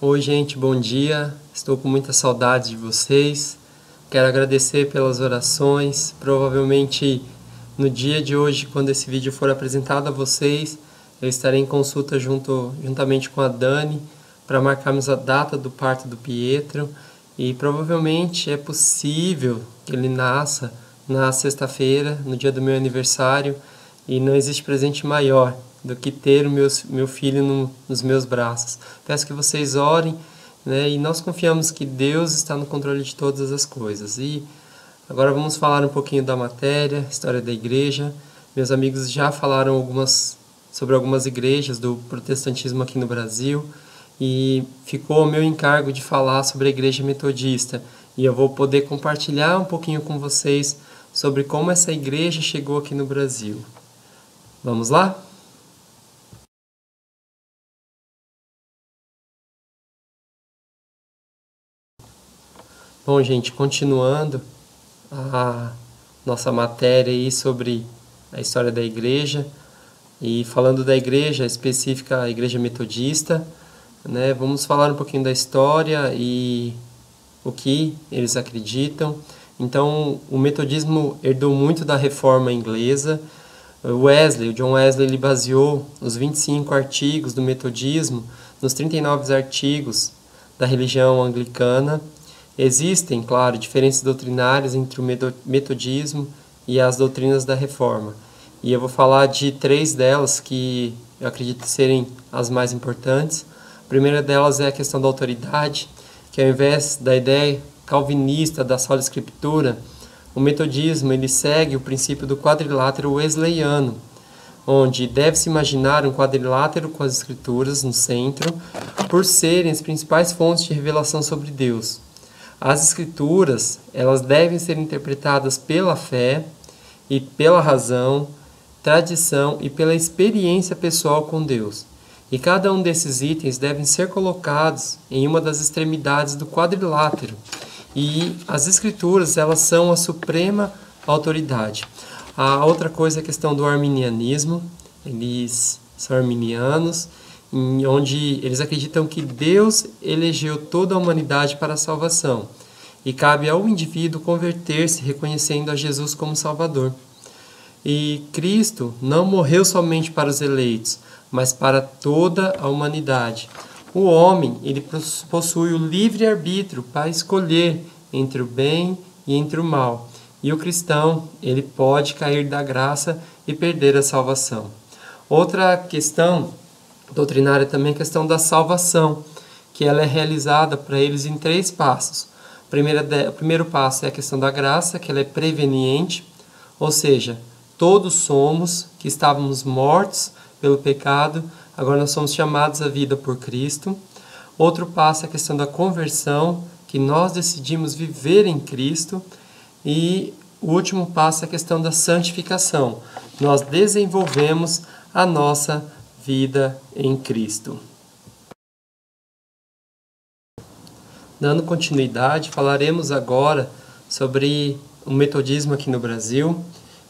Oi, gente, bom dia. Estou com muita saudade de vocês. Quero agradecer pelas orações. Provavelmente no dia de hoje, quando esse vídeo for apresentado a vocês, eu estarei em consulta juntamente com a Dani para marcarmos a data do parto do Pietro. E provavelmente é possível que ele nasça na sexta-feira, no dia do meu aniversário, e não existe presente maior do que ter o meu filho nos meus braços. Peço que vocês orem, né, e nós confiamos que Deus está no controle de todas as coisas. E agora vamos falar um pouquinho da matéria, história da igreja. Meus amigos já falaram sobre algumas igrejas do protestantismo aqui no Brasil, e ficou o meu encargo de falar sobre a igreja metodista. E eu vou poder compartilhar um pouquinho com vocês sobre como essa igreja chegou aqui no Brasil. Vamos lá? Bom, gente, continuando a nossa matéria aí sobre a história da igreja, e falando da igreja específica, a igreja metodista, né, vamos falar um pouquinho da história e o que eles acreditam. Então, o metodismo herdou muito da reforma inglesa. O John Wesley, ele baseou os 25 artigos do metodismo nos 39 artigos da religião anglicana. Existem, claro, diferenças doutrinárias entre o metodismo e as doutrinas da reforma. E eu vou falar de 3 delas que eu acredito serem as mais importantes. A primeira delas é a questão da autoridade, que ao invés da ideia calvinista da sola escritura, o metodismo ele segue o princípio do quadrilátero wesleyano, onde deve-se imaginar um quadrilátero com as escrituras no centro, por serem as principais fontes de revelação sobre Deus. As escrituras, elas devem ser interpretadas pela fé e pela razão, tradição e pela experiência pessoal com Deus. E cada um desses itens devem ser colocados em uma das extremidades do quadrilátero. E as escrituras, elas são a suprema autoridade. A outra coisa é a questão do arminianismo. Eles são arminianos, onde eles acreditam que Deus elegeu toda a humanidade para a salvação. E cabe ao indivíduo converter-se reconhecendo a Jesus como Salvador. E Cristo não morreu somente para os eleitos, mas para toda a humanidade. O homem, ele possui o livre-arbítrio para escolher entre o bem e entre o mal. E o cristão, ele pode cair da graça e perder a salvação. Outra questão doutrinária também é a questão da salvação, que ela é realizada para eles em 3 passos. O primeiro passo é a questão da graça, que ela é preveniente, ou seja, todos somos que estávamos mortos pelo pecado, agora nós somos chamados à vida por Cristo. Outro passo é a questão da conversão, que nós decidimos viver em Cristo. E o último passo é a questão da santificação. Nós desenvolvemos a nossa vida em Cristo. Dando continuidade, falaremos agora sobre o metodismo aqui no Brasil,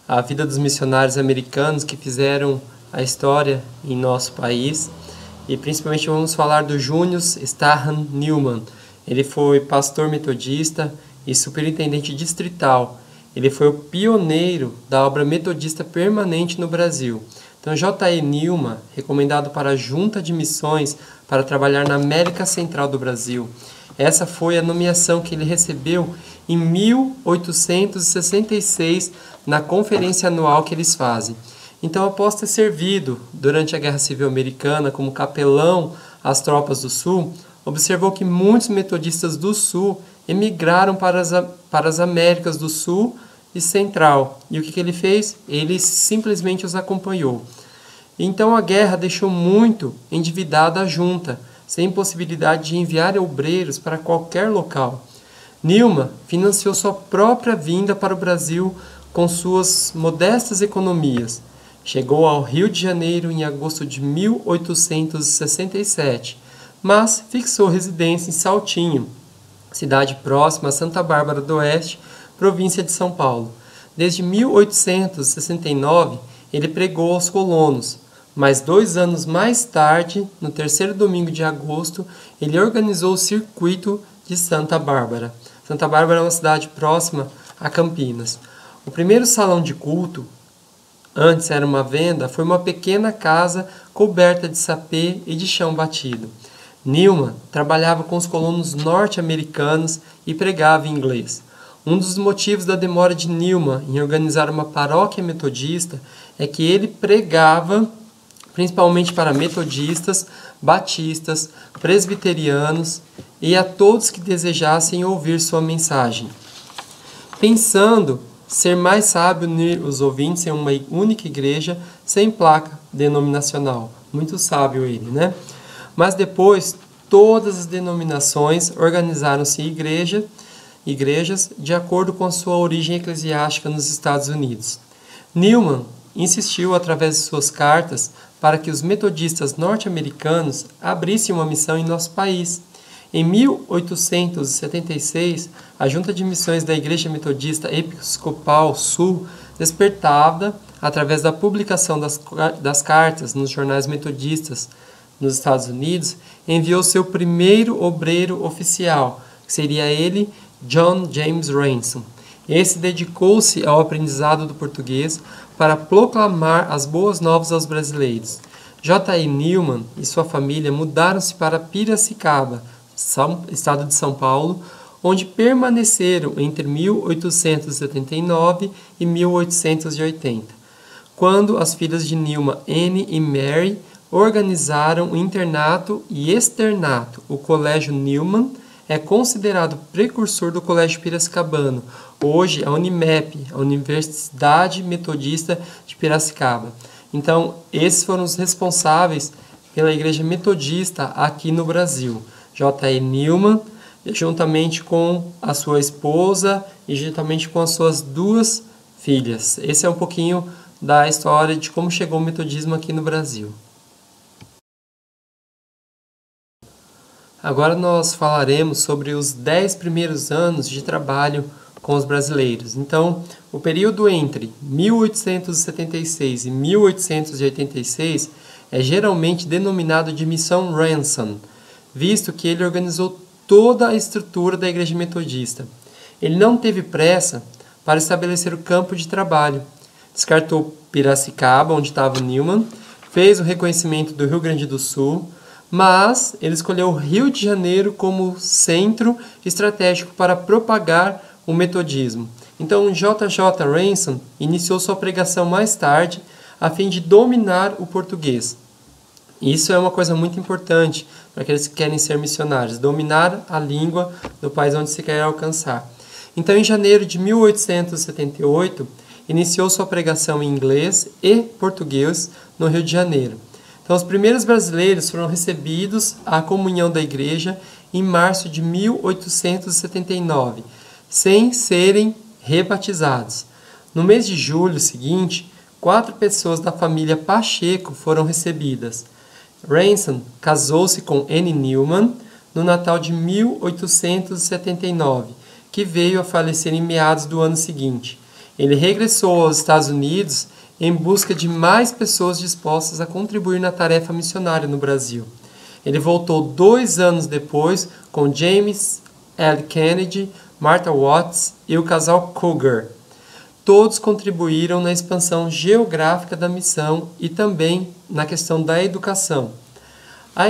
a vida dos missionários americanos que fizeram a história em nosso país, e principalmente vamos falar do Junius Stahan Newman. Ele foi pastor metodista e superintendente distrital. Ele foi o pioneiro da obra metodista permanente no Brasil. Então, J.E. Newman, recomendado para a Junta de Missões para trabalhar na América Central do Brasil. Essa foi a nomeação que ele recebeu em 1866 na conferência anual que eles fazem. Então, após ter servido durante a Guerra Civil Americana como capelão às tropas do Sul, observou que muitos metodistas do Sul emigraram para as Américas do Sul e Central. E o que ele fez? Ele simplesmente os acompanhou. Então, a guerra deixou muito endividada a junta, sem possibilidade de enviar obreiros para qualquer local. Newman financiou sua própria vinda para o Brasil com suas modestas economias. Chegou ao Rio de Janeiro em agosto de 1867, mas fixou residência em Saltinho, cidade próxima a Santa Bárbara do Oeste, província de São Paulo. Desde 1869, ele pregou aos colonos, Mas 2 anos mais tarde, no terceiro domingo de agosto, ele organizou o circuito de Santa Bárbara. Santa Bárbara é uma cidade próxima a Campinas. O primeiro salão de culto, antes era uma venda, foi uma pequena casa coberta de sapê e de chão batido. Newman trabalhava com os colonos norte-americanos e pregava em inglês. Um dos motivos da demora de Newman em organizar uma paróquia metodista é que ele pregava principalmente para metodistas, batistas, presbiterianos e a todos que desejassem ouvir sua mensagem. Pensando ser mais sábio unir os ouvintes em uma única igreja sem placa denominacional. Muito sábio ele, né? Mas depois, todas as denominações organizaram-se em igrejas de acordo com sua origem eclesiástica nos Estados Unidos. Newman insistiu através de suas cartas para que os metodistas norte-americanos abrissem uma missão em nosso país. Em 1876, a Junta de Missões da Igreja Metodista Episcopal Sul, despertada através da publicação das cartas nos jornais metodistas nos Estados Unidos, enviou seu primeiro obreiro oficial, que seria ele, John James Ransom. Esse dedicou-se ao aprendizado do português para proclamar as boas novas aos brasileiros. J. E. Newman e sua família mudaram-se para Piracicaba, estado de São Paulo, onde permaneceram entre 1879 e 1880, quando as filhas de Newman, Anne e Mary, organizaram o internato e externato. O Colégio Newman é considerado precursor do Colégio Piracicabano, hoje a Unimep, a Universidade Metodista de Piracicaba. Então, esses foram os responsáveis pela Igreja Metodista aqui no Brasil. J. E. Newman, juntamente com a sua esposa e juntamente com as suas 2 filhas. Esse é um pouquinho da história de como chegou o metodismo aqui no Brasil. Agora nós falaremos sobre os 10 primeiros anos de trabalho com os brasileiros. Então, o período entre 1876 e 1886 é geralmente denominado de Missão Ransom, visto que ele organizou toda a estrutura da Igreja Metodista. Ele não teve pressa para estabelecer o campo de trabalho. Descartou Piracicaba, onde estava o Newman, fez o reconhecimento do Rio Grande do Sul, mas ele escolheu o Rio de Janeiro como centro estratégico para propagar o metodismo. Então, J.J. Ransom iniciou sua pregação mais tarde, a fim de dominar o português. Isso é uma coisa muito importante para aqueles que querem ser missionários, dominar a língua do país onde se quer alcançar. Então, em janeiro de 1878, iniciou sua pregação em inglês e português no Rio de Janeiro. Então, os primeiros brasileiros foram recebidos à comunhão da igreja em março de 1879, sem serem rebatizados. No mês de julho seguinte, 4 pessoas da família Pacheco foram recebidas. Ransom casou-se com Anne Newman no Natal de 1879, que veio a falecer em meados do ano seguinte. Ele regressou aos Estados Unidos em busca de mais pessoas dispostas a contribuir na tarefa missionária no Brasil. Ele voltou 2 anos depois com James L. Kennedy, Martha Watts e o casal Cougar. Todos contribuíram na expansão geográfica da missão e também na questão da educação. A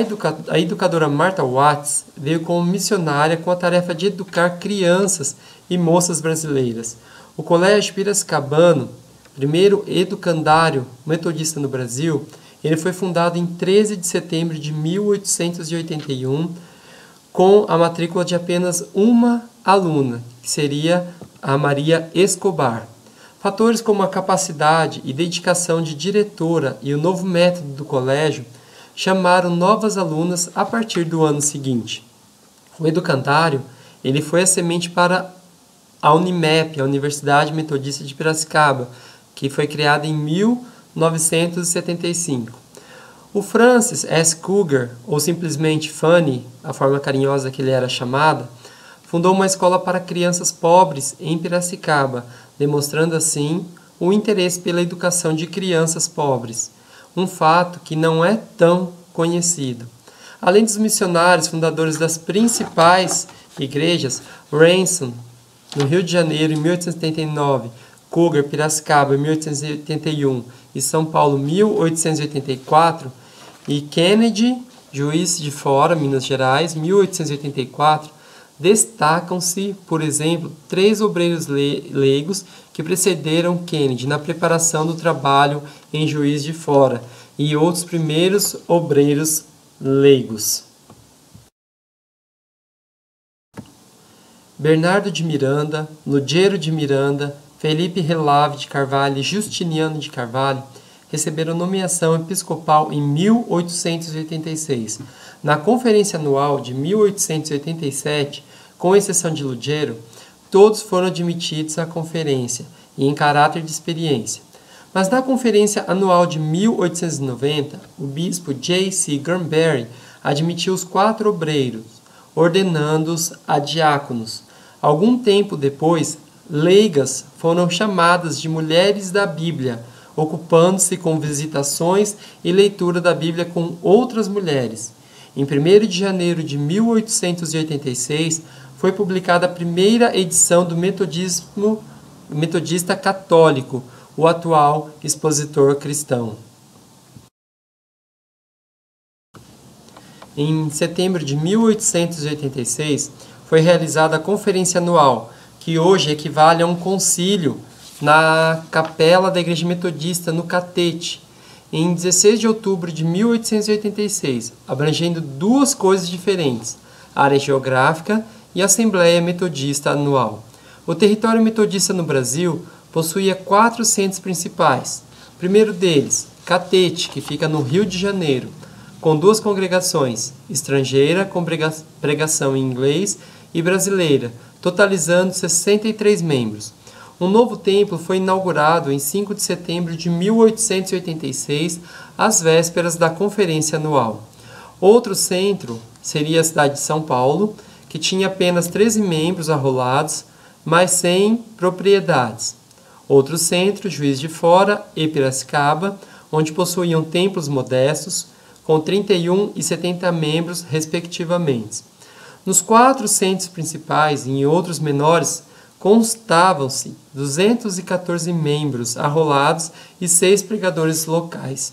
educadora Martha Watts veio como missionária com a tarefa de educar crianças e moças brasileiras. O Colégio Piracicabano, primeiro educandário metodista no Brasil, ele foi fundado em 13 de setembro de 1881, com a matrícula de apenas uma aluna, que seria a Maria Escobar. Fatores como a capacidade e dedicação de diretora e o novo método do colégio chamaram novas alunas a partir do ano seguinte. O educandário ele foi a semente para a Unimep, a Universidade Metodista de Piracicaba, que foi criada em 1975. O Francis S. Cougar, ou simplesmente Fanny, a forma carinhosa que ele era chamado, fundou uma escola para crianças pobres em Piracicaba, demonstrando assim o interesse pela educação de crianças pobres. um fato que não é tão conhecido. Além dos missionários fundadores das principais igrejas, Ransom, no Rio de Janeiro, em 1879, Cougar, Piracicaba, em 1881 e São Paulo, 1884, e Kennedy, Juiz de Fora, Minas Gerais, 1884, destacam-se, por exemplo, 3 obreiros leigos que precederam Kennedy na preparação do trabalho em Juiz de Fora e outros primeiros obreiros leigos. Bernardo de Miranda, Lugero de Miranda, Felipe Relave de Carvalho e Justiniano de Carvalho receberam nomeação episcopal em 1886. Na Conferência Anual de 1887, com exceção de Lugero, todos foram admitidos à conferência e em caráter de experiência. Mas na Conferência Anual de 1890, o bispo J.C. Granberry admitiu os 4 obreiros, ordenando-os a diáconos. Algum tempo depois, leigas foram chamadas de mulheres da Bíblia, ocupando-se com visitações e leitura da Bíblia com outras mulheres. Em 1º de janeiro de 1886, foi publicada a primeira edição do Metodista Católico, o atual Expositor Cristão. Em setembro de 1886, foi realizada a Conferência Anual, que hoje equivale a um concílio na capela da Igreja Metodista, no Catete, em 16 de outubro de 1886, abrangendo 2 coisas diferentes, a área geográfica e a Assembleia Metodista Anual. O território metodista no Brasil possuía 4 centros principais. O primeiro deles, Catete, que fica no Rio de Janeiro, com 2 congregações, estrangeira com pregação em inglês e brasileira, totalizando 63 membros. Um novo templo foi inaugurado em 5 de setembro de 1886, às vésperas da Conferência Anual. Outro centro seria a cidade de São Paulo, que tinha apenas 13 membros arrolados, mas sem propriedades. Outro centro, Juiz de Fora e Piracicaba, onde possuíam templos modestos, com 31 e 70 membros, respectivamente. Nos 4 centros principais e em outros menores, constavam-se 214 membros arrolados e 6 pregadores locais.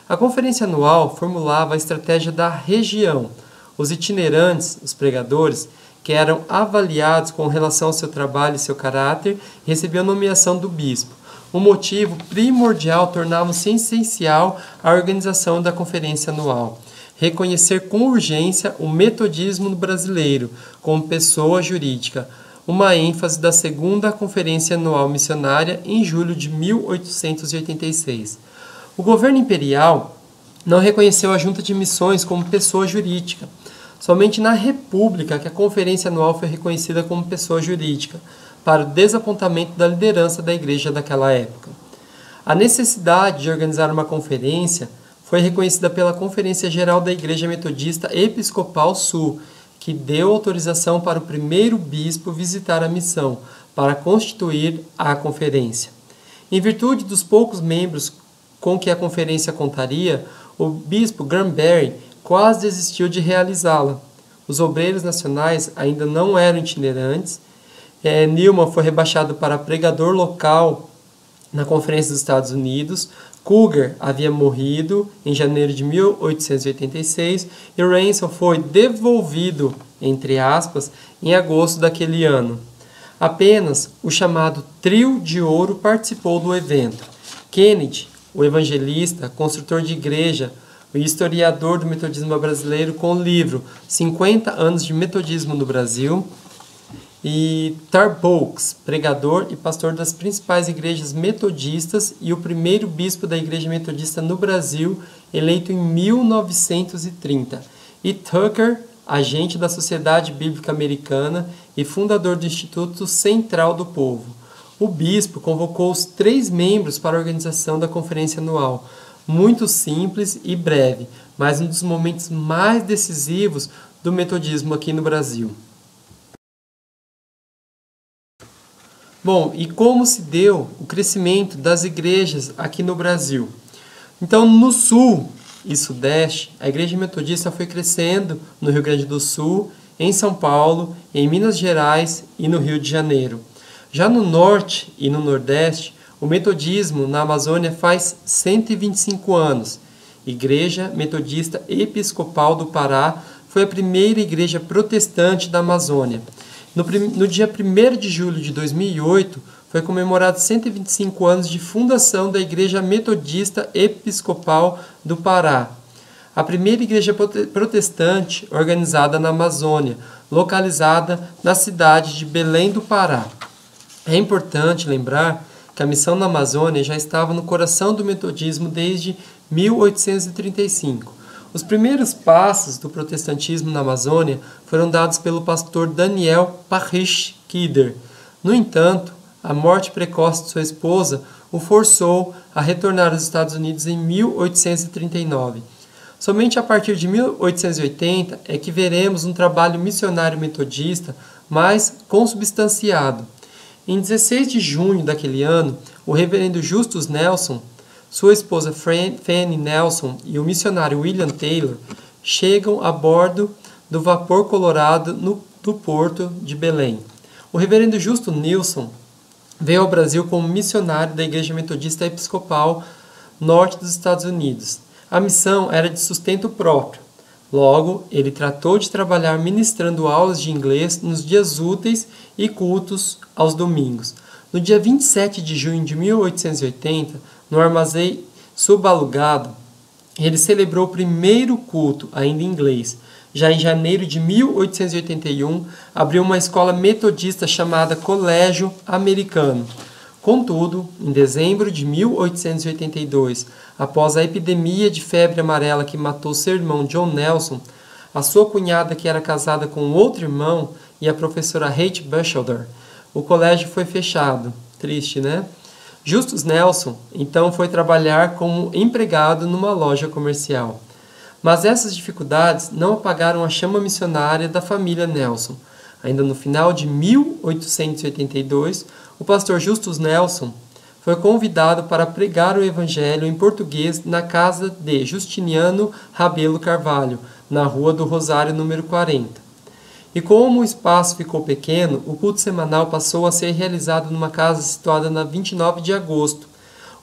A Conferência Anual formulava a estratégia da região. Os itinerantes, os pregadores, que eram avaliados com relação ao seu trabalho e seu caráter, recebiam nomeação do bispo. O motivo primordial tornava-se essencial à organização da Conferência Anual. Reconhecer com urgência o metodismo brasileiro como pessoa jurídica, uma ênfase da segunda Conferência Anual Missionária em julho de 1886. O governo imperial não reconheceu a Junta de Missões como pessoa jurídica. Somente na República que a Conferência Anual foi reconhecida como pessoa jurídica, para o desapontamento da liderança da Igreja daquela época. A necessidade de organizar uma conferência foi reconhecida pela Conferência Geral da Igreja Metodista Episcopal Sul, que deu autorização para o primeiro bispo visitar a missão, para constituir a conferência. Em virtude dos poucos membros com que a conferência contaria, o bispo Granberry quase desistiu de realizá-la. Os obreiros nacionais ainda não eram itinerantes. Newman foi rebaixado para pregador local na Conferência dos Estados Unidos. Cougar havia morrido em janeiro de 1886 e Ransom foi devolvido, entre aspas, em agosto daquele ano. Apenas o chamado Trio de Ouro participou do evento. Kennedy, o evangelista, construtor de igreja, o historiador do metodismo brasileiro com o livro 50 anos de metodismo no Brasil, e Tarbox, pregador e pastor das principais igrejas metodistas e o primeiro bispo da Igreja Metodista no Brasil, eleito em 1930. E Tucker, agente da Sociedade Bíblica Americana e fundador do Instituto Central do Povo. O bispo convocou os 3 membros para a organização da Conferência Anual. Muito simples e breve, mas um dos momentos mais decisivos do metodismo aqui no Brasil. Bom, e como se deu o crescimento das igrejas aqui no Brasil? Então, no sul e sudeste, a Igreja Metodista foi crescendo no Rio Grande do Sul, em São Paulo, em Minas Gerais e no Rio de Janeiro. Já no norte e no nordeste, o metodismo na Amazônia faz 125 anos. Igreja Metodista Episcopal do Pará foi a primeira igreja protestante da Amazônia. No dia 1º de julho de 2008, foi comemorado 125 anos de fundação da Igreja Metodista Episcopal do Pará, a primeira igreja protestante organizada na Amazônia, localizada na cidade de Belém do Pará. É importante lembrar que a missão na Amazônia já estava no coração do metodismo desde 1835. Os primeiros passos do protestantismo na Amazônia foram dados pelo pastor Daniel Parrish Kidder. No entanto, a morte precoce de sua esposa o forçou a retornar aos Estados Unidos em 1839. Somente a partir de 1880 é que veremos um trabalho missionário metodista mais consubstanciado. Em 16 de junho daquele ano, o reverendo Justus Nelson, sua esposa Fanny Nelson e o missionário William Taylor chegam a bordo do vapor Colorado do porto de Belém. O reverendo Justo Nilson veio ao Brasil como missionário da Igreja Metodista Episcopal Norte dos Estados Unidos. A missão era de sustento próprio. Logo, ele tratou de trabalhar ministrando aulas de inglês nos dias úteis e cultos aos domingos. No dia 27 de junho de 1880, no armazém subalugado, ele celebrou o primeiro culto, ainda em inglês. Já em janeiro de 1881, abriu uma escola metodista chamada Colégio Americano. Contudo, em dezembro de 1882, após a epidemia de febre amarela que matou seu irmão John Nelson, a sua cunhada, que era casada com outro irmão, e a professora Kate Batchelder, o colégio foi fechado. Triste, né? Justus Nelson, então, foi trabalhar como empregado numa loja comercial. Mas essas dificuldades não apagaram a chama missionária da família Nelson. Ainda no final de 1882, o pastor Justus Nelson foi convidado para pregar o evangelho em português na casa de Justiniano Rabelo Carvalho, na Rua do Rosário, número 40. E como o espaço ficou pequeno, o culto semanal passou a ser realizado numa casa situada na 29 de agosto,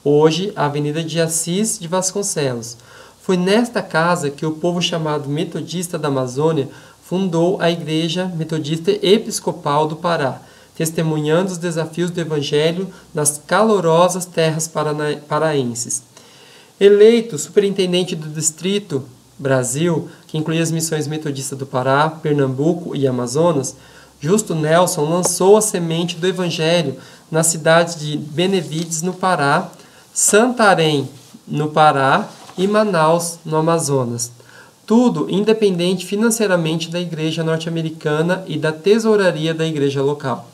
hoje a Avenida de Assis de Vasconcelos. Foi nesta casa que o povo chamado Metodista da Amazônia fundou a Igreja Metodista Episcopal do Pará, testemunhando os desafios do Evangelho nas calorosas terras paraenses. Eleito superintendente do Distrito Brasil, que incluía as missões metodistas do Pará, Pernambuco e Amazonas, Justo Nelson lançou a semente do Evangelho nas cidades de Benevides, no Pará, Santarém, no Pará, e Manaus, no Amazonas. Tudo independente financeiramente da Igreja norte-americana e da tesouraria da Igreja local.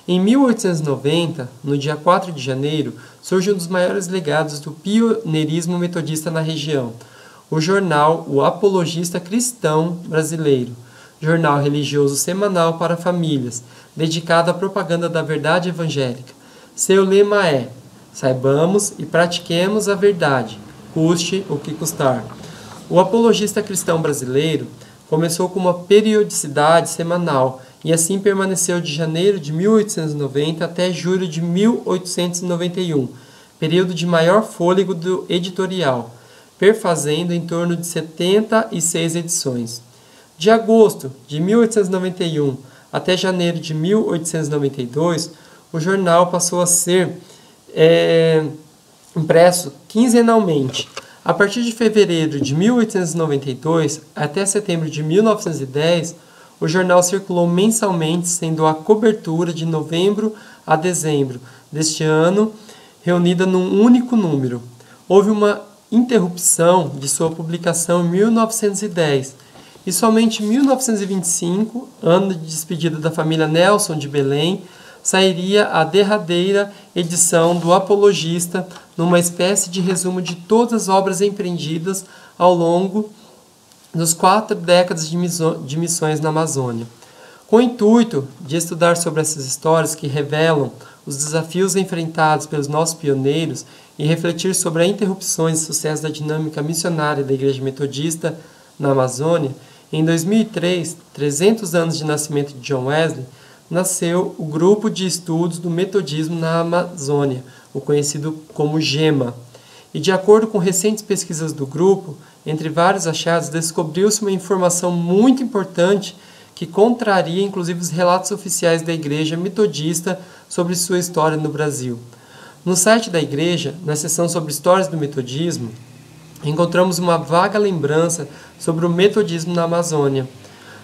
Em 1890, no dia 4 de janeiro, surge um dos maiores legados do pioneirismo metodista na região, o jornal O Apologista Cristão Brasileiro, jornal religioso semanal para famílias, dedicado à propaganda da verdade evangélica. Seu lema é: saibamos e pratiquemos a verdade, custe o que custar. O Apologista Cristão Brasileiro começou com uma periodicidade semanal e assim permaneceu de janeiro de 1890 até julho de 1891, período de maior fôlego do editorial, perfazendo em torno de 76 edições. De agosto de 1891 até janeiro de 1892, o jornal passou a ser impresso quinzenalmente. A partir de fevereiro de 1892 até setembro de 1910, o jornal circulou mensalmente, sendo a cobertura de novembro a dezembro deste ano reunida num único número. Houve uma interrupção de sua publicação em 1910 e somente em 1925, ano de despedida da família Nelson de Belém, sairia a derradeira edição do Apologista, numa espécie de resumo de todas as obras empreendidas ao longo das 4 décadas de missões na Amazônia. Com o intuito de estudar sobre essas histórias que revelam os desafios enfrentados pelos nossos pioneiros e refletir sobre as interrupções e sucesso da dinâmica missionária da Igreja Metodista na Amazônia, em 2003, 300 anos de nascimento de John Wesley, nasceu o Grupo de Estudos do Metodismo na Amazônia, o conhecido como GEMA. E de acordo com recentes pesquisas do grupo, entre vários achados, descobriu-se uma informação muito importante que contraria inclusive os relatos oficiais da Igreja Metodista sobre sua história no Brasil. No site da Igreja, na seção sobre histórias do metodismo, encontramos uma vaga lembrança sobre o metodismo na Amazônia.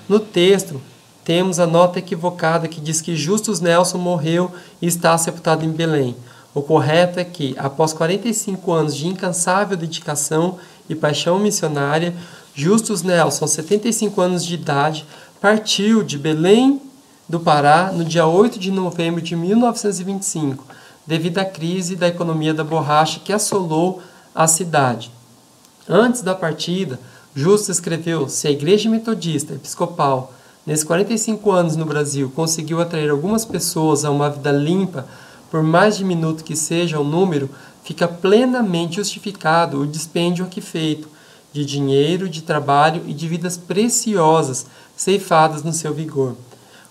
No texto, temos a nota equivocada que diz que Justus Nelson morreu e está sepultado em Belém. O correto é que, após 45 anos de incansável dedicação e paixão missionária, Justus Nelson, aos 75 anos de idade, partiu de Belém do Pará no dia 8 de novembro de 1925, devido à crise da economia da borracha que assolou a cidade. Antes da partida, Justus escreveu: se a Igreja Metodista Episcopal, nesses 45 anos no Brasil, conseguiu atrair algumas pessoas a uma vida limpa, por mais diminuto que seja o número, fica plenamente justificado o dispêndio aqui feito, de dinheiro, de trabalho e de vidas preciosas ceifadas no seu vigor.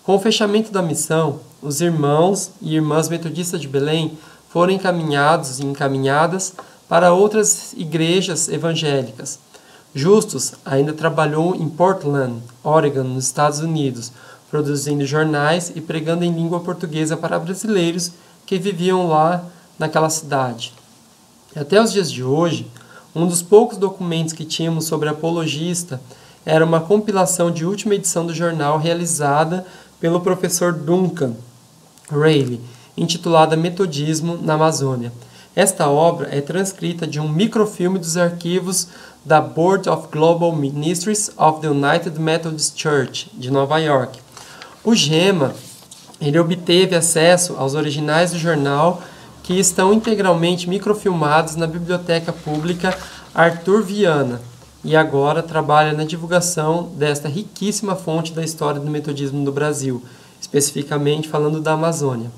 Com o fechamento da missão, os irmãos e irmãs metodistas de Belém foram encaminhados e encaminhadas para outras igrejas evangélicas. Justus ainda trabalhou em Portland, Oregon, nos Estados Unidos, produzindo jornais e pregando em língua portuguesa para brasileiros que viviam lá naquela cidade. Até os dias de hoje, um dos poucos documentos que tínhamos sobre apologista era uma compilação de última edição do jornal realizada pelo professor Duncan Rayleigh, intitulada Metodismo na Amazônia. Esta obra é transcrita de um microfilme dos arquivos da Board of Global Ministries of the United Methodist Church, de Nova York. O GEMA, ele obteve acesso aos originais do jornal, que estão integralmente microfilmados na Biblioteca Pública Arthur Viana, e agora trabalha na divulgação desta riquíssima fonte da história do metodismo no Brasil, especificamente falando da Amazônia.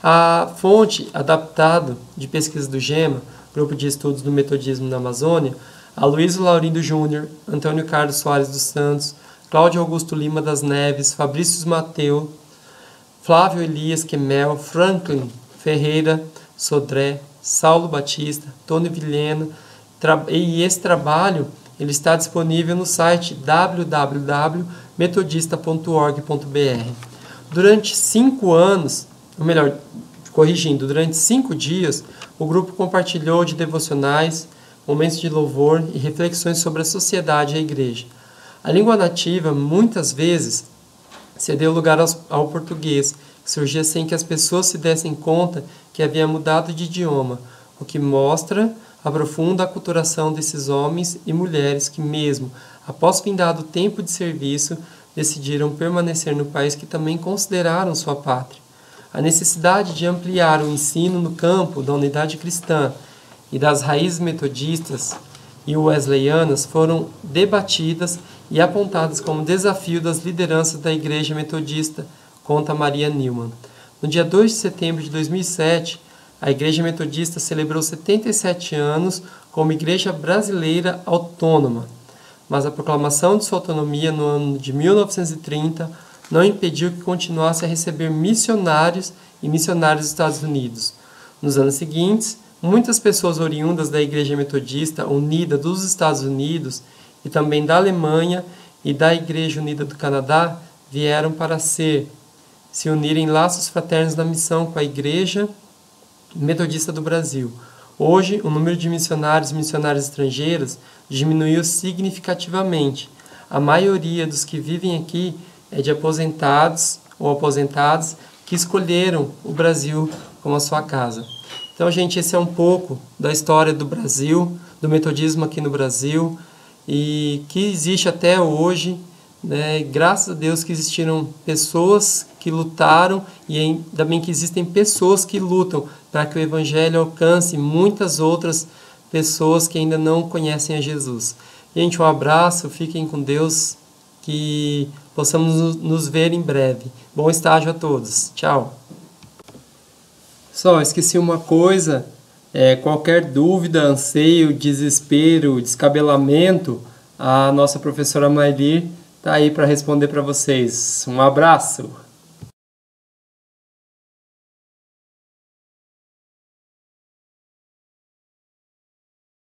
A fonte adaptada de pesquisa do GEMA, Grupo de Estudos do Metodismo na Amazônia, Aloysio Laurindo Júnior, Antônio Carlos Soares dos Santos, Cláudio Augusto Lima das Neves, Fabrício Mateu, Flávio Elias Quemel, Franklin Ferreira Sodré, Saulo Batista, Tony Vilhena, e esse trabalho ele está disponível no site www.metodista.org.br. Durante 5 anos, ou melhor, corrigindo, durante 5 dias, o grupo compartilhou de devocionais, momentos de louvor e reflexões sobre a sociedade e a igreja. A língua nativa, muitas vezes, cedeu lugar ao português, que surgia sem que as pessoas se dessem conta que havia mudado de idioma, o que mostra a profunda aculturação desses homens e mulheres que, mesmo após findado o tempo de serviço, decidiram permanecer no país que também consideraram sua pátria. A necessidade de ampliar o ensino no campo da unidade cristã e das raízes metodistas e wesleyanas foram debatidas e apontadas como desafio das lideranças da Igreja Metodista, conta Maria Newman. No dia 2 de setembro de 2007, a Igreja Metodista celebrou 77 anos como Igreja Brasileira Autônoma, mas a proclamação de sua autonomia no ano de 1930 não impediu que continuasse a receber missionários e missionários dos Estados Unidos. Nos anos seguintes, muitas pessoas oriundas da Igreja Metodista Unida dos Estados Unidos e também da Alemanha e da Igreja Unida do Canadá vieram para se unir em laços fraternos na missão com a Igreja Metodista do Brasil. Hoje, o número de missionários e missionárias estrangeiras diminuiu significativamente. A maioria dos que vivem aqui é de aposentados ou aposentadas que escolheram o Brasil como a sua casa. Então, gente, esse é um pouco da história do Brasil, do metodismo aqui no Brasil, e que existe até hoje, né? Graças a Deus que existiram pessoas que lutaram e ainda bem que existem pessoas que lutam para que o Evangelho alcance muitas outras pessoas que ainda não conhecem a Jesus. Gente, um abraço, fiquem com Deus, que possamos nos ver em breve. Bom estágio a todos. Tchau. Só, esqueci uma coisa, Qualquer dúvida, anseio, desespero, descabelamento, a nossa professora Maylir está aí para responder para vocês. Um abraço!